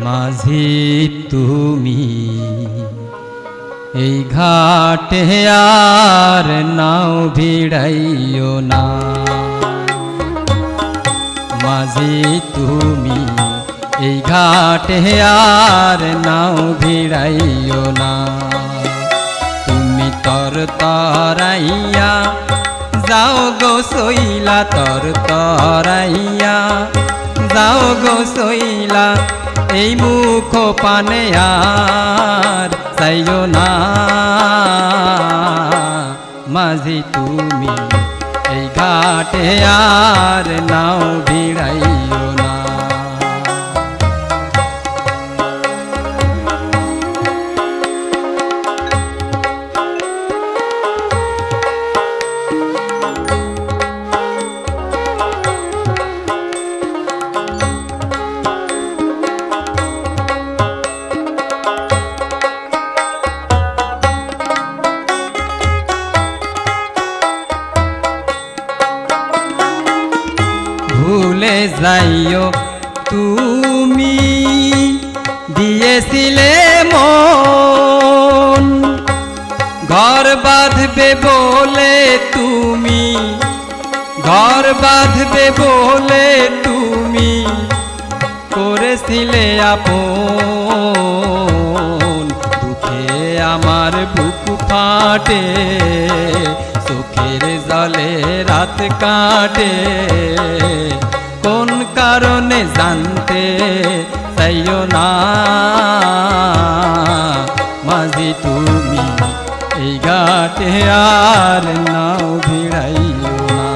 মাঝি তুমি এই ঘাটে আর নাও ভিড়াইও না। মাঝি তুমি এই ঘাটে আর নাও ভিড়াইও না। তুমি তর তরাইয়া যাও গো সইলা, তর তরাইয়া যাও গো সইলা, এই মুখ পানে আর চাইও না। মাঝি তুমি এই ঘাটে আর নাও ভিড়াইও না। ভুলে যাইও তুমি দিয়েছিলে মন, ঘর বাঁধবে বলে তুমি, ঘর বাঁধবে বলে তুমি করেছিলে আপন। দুঃখে আমার বুক ফাটে, চোখের জলে রাত কাটে, কোন কারণে জানতে চাইও না। মাঝি তুমি এই ঘাটে আর নাও ভিড়াইও না।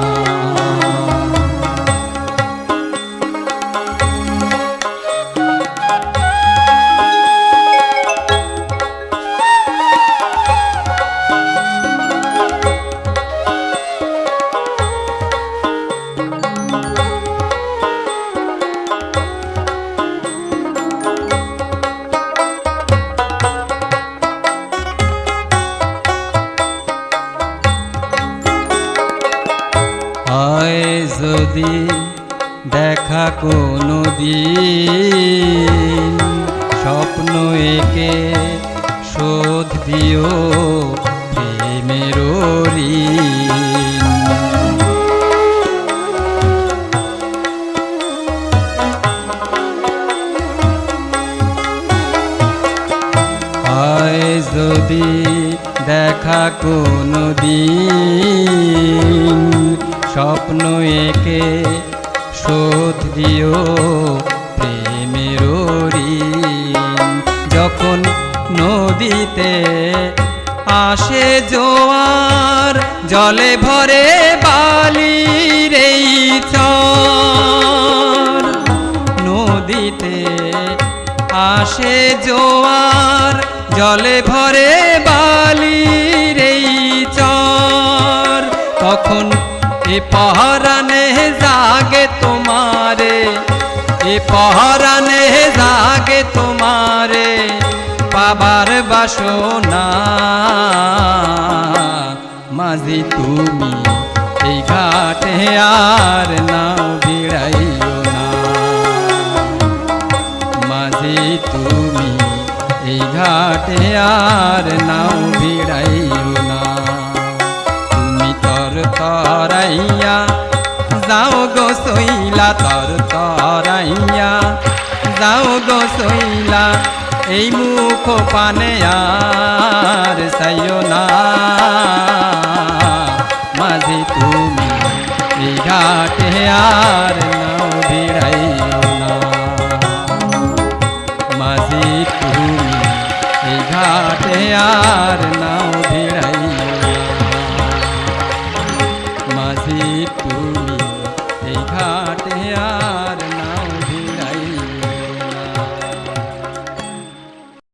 হয় যদি দেখা কোনো দিন, স্বপ্ন একে শোধ দিও প্রেমের ঋণ। হয় যদি দেখা কোনো দিন, স্বপ্ন একে শোধ দিও প্রেমের ঋণ। যখন নদীতে আসে জোয়ার, জলে ভরে বালির এই চর। নদীতে আসে জোয়ার, জলে ভরে বালির এই চর। তখন এ পহরানে জাগে তোমারে, এ পহরানে জাগে তোমারে পাবার বাসনা। মাঝি তুমি এই ঘাটে আর নাও ভিড়াইও না। মাঝি তুমি এই ঘাটে আর নাও ভিড়াইও না। তুমি তর তরাইয়া যাও গো সইলা, তর তরাইয়া যাও গো সইলা, এই মুখ পানে আর চাইও না। মাঝি তুমি এই ঘাটে আর নাও ভিড়াইও না। মাঝি তুমি এই ঘাটে আর না